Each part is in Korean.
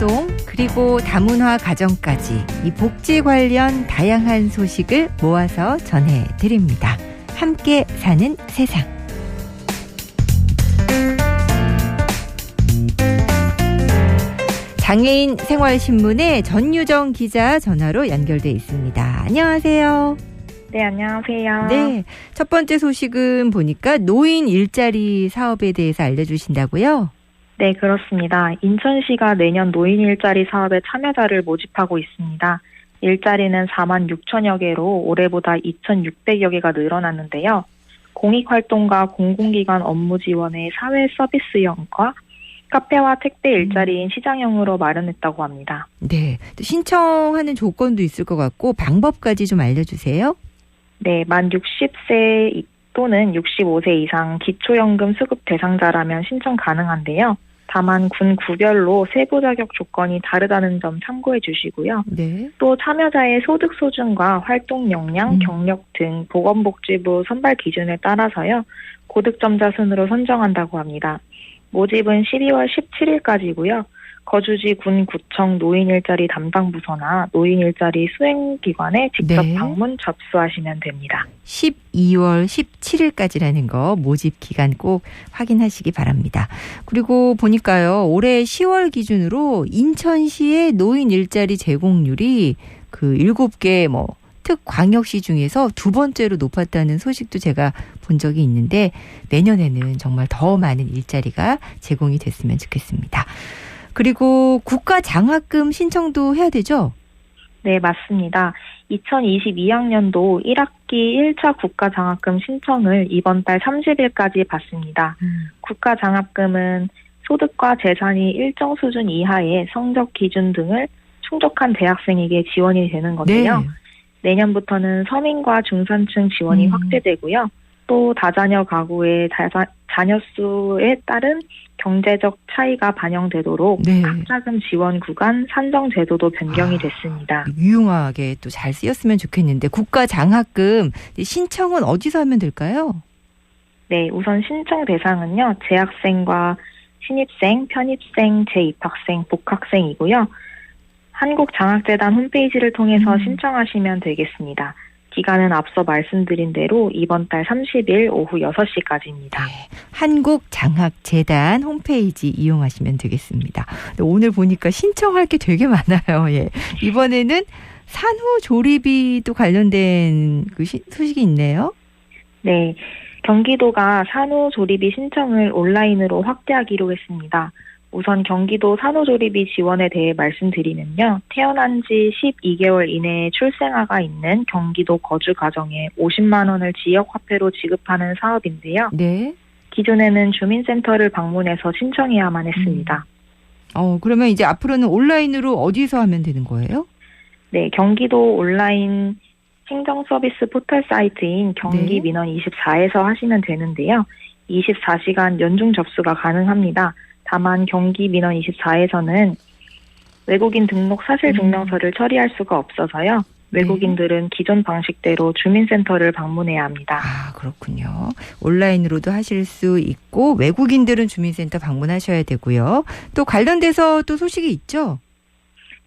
활동 그리고 다문화 가정까지 이 복지 관련 다양한 소식을 모아서 전해드립니다. 함께 사는 세상. 장애인 생활신문의 전유정 기자 전화로 연결돼 있습니다. 안녕하세요. 네, 안녕하세요. 네, 첫 번째 소식은 보니까 노인 일자리 사업에 대해서 알려주신다고요? 네, 그렇습니다. 인천시가 내년 노인 일자리 사업에 참여자를 모집하고 있습니다. 일자리는 4만 6천여 개로 올해보다 2,600여 개가 늘어났는데요. 공익활동과 공공기관 업무 지원의 사회 서비스형과 카페와 택배 일자리인 시장형으로 마련했다고 합니다. 네, 신청하는 조건도 있을 것 같고 방법까지 좀 알려주세요. 네, 만 60세 또는 65세 이상 기초연금 수급 대상자라면 신청 가능한데요. 다만 군 구별로 세부 자격 조건이 다르다는 점 참고해 주시고요. 네. 또 참여자의 소득 수준과 활동 역량, 경력 등 보건복지부 선발 기준에 따라서요. 고득점자 순으로 선정한다고 합니다. 모집은 12월 17일까지고요. 거주지 군, 구청, 노인 일자리 담당 부서나 노인 일자리 수행기관에 직접 방문 접수하시면 됩니다. 12월 17일까지라는 거 모집 기간 꼭 확인하시기 바랍니다. 그리고 보니까요. 올해 10월 기준으로 인천시의 노인 일자리 제공률이 그 7개 특광역시 중에서 두 번째로 높았다는 소식도 제가 본 적이 있는데 내년에는 정말 더 많은 일자리가 제공이 됐으면 좋겠습니다. 그리고 국가장학금 신청도 해야 되죠? 네, 맞습니다. 2022학년도 1학기 1차 국가장학금 신청을 이번 달 30일까지 받습니다. 국가장학금은 소득과 재산이 일정 수준 이하의 성적 기준 등을 충족한 대학생에게 지원이 되는 건데요. 네. 내년부터는 서민과 중산층 지원이 확대되고요. 또 다자녀 가구의 자녀 수에 따른 경제적 차이가 반영되도록 학자금 지원 구간 산정 제도도 변경이 됐습니다. 유용하게 또 잘 쓰였으면 좋겠는데 국가장학금 신청은 어디서 하면 될까요? 네, 우선 신청 대상은요. 재학생과 신입생, 편입생, 재입학생, 복학생이고요. 한국장학재단 홈페이지를 통해서 신청하시면 되겠습니다. 기간은 앞서 말씀드린 대로 이번 달 30일 오후 6시까지입니다. 네, 한국장학재단 홈페이지 이용하시면 되겠습니다. 오늘 보니까 신청할 게 되게 많아요. 예. 이번에는 산후조리비도 관련된 그 소식이 있네요. 네, 경기도가 산후조리비 신청을 온라인으로 확대하기로 했습니다. 우선 경기도 산후조리비 지원에 대해 말씀드리면요. 태어난 지 12개월 이내에 출생아가 있는 경기도 거주 가정에 50만 원을 지역화폐로 지급하는 사업인데요. 네. 기존에는 주민센터를 방문해서 신청해야만 했습니다. 그러면 이제 앞으로는 온라인으로 어디서 하면 되는 거예요? 네, 경기도 온라인 행정서비스 포털 사이트인 경기민원24에서 하시면 되는데요. 24시간 연중 접수가 가능합니다. 다만 경기민원24에서는 외국인 등록 사실증명서를 처리할 수가 없어서요. 외국인들은 기존 방식대로 주민센터를 방문해야 합니다. 아, 그렇군요. 온라인으로도 하실 수 있고 외국인들은 주민센터 방문하셔야 되고요. 또 관련돼서 또 소식이 있죠?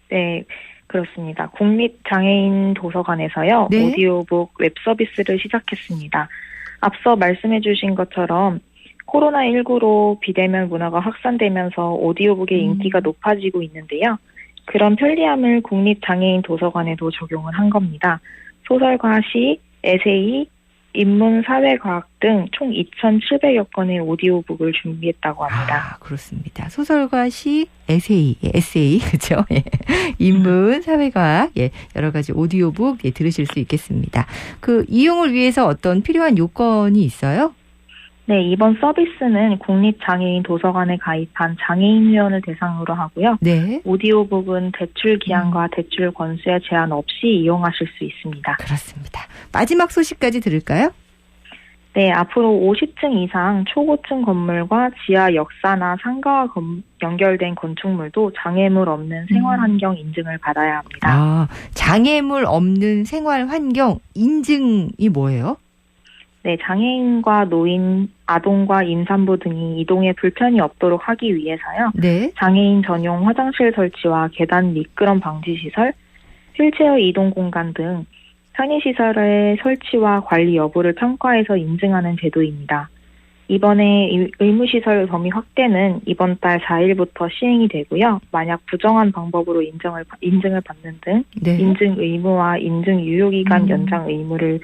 네, 그렇습니다. 국립장애인 도서관에서요. 네? 오디오북 웹 서비스를 시작했습니다. 앞서 말씀해 주신 것처럼 코로나19로 비대면 문화가 확산되면서 오디오북의 인기가 높아지고 있는데요. 그런 편리함을 국립장애인 도서관에도 적용을 한 겁니다. 소설과 시, 에세이, 인문, 사회과학 등 총 2,700여 건의 오디오북을 준비했다고 합니다. 아, 그렇습니다. 소설과 시, 에세이, 그렇죠? 예. 인문, 사회과학, 여러 가지 오디오북 들으실 수 있겠습니다. 그 이용을 위해서 어떤 필요한 요건이 있어요? 네, 이번 서비스는 국립장애인 도서관에 가입한 장애인회원을 대상으로 하고요. 네. 오디오북은 대출 기한과 대출 권수에 제한 없이 이용하실 수 있습니다. 그렇습니다. 마지막 소식까지 들을까요? 네, 앞으로 50층 이상 초고층 건물과 지하 역사나 상가와 연결된 건축물도 장애물 없는 생활환경 인증을 받아야 합니다. 아, 장애물 없는 생활환경 인증이 뭐예요? 네, 장애인과 노인, 아동과 임산부 등이 이동에 불편이 없도록 하기 위해서요. 네. 장애인 전용 화장실 설치와 계단 미끄럼 방지 시설, 휠체어 이동 공간 등 편의시설의 설치와 관리 여부를 평가해서 인증하는 제도입니다. 이번에 의무시설 범위 확대는 이번 달 4일부터 시행이 되고요. 만약 부정한 방법으로 인증을 받는 등 네. 인증 의무와 인증 유효기간 연장 의무를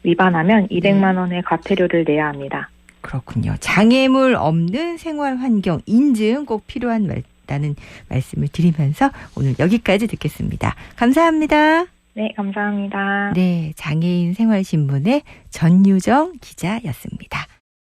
위반하면 200만 원의 과태료를 내야 합니다. 그렇군요. 장애물 없는 생활 환경 인증 꼭 필요하다는 말씀을 드리면서 오늘 여기까지 듣겠습니다. 감사합니다. 네, 감사합니다. 네, 장애인 생활신문의 전유정 기자였습니다.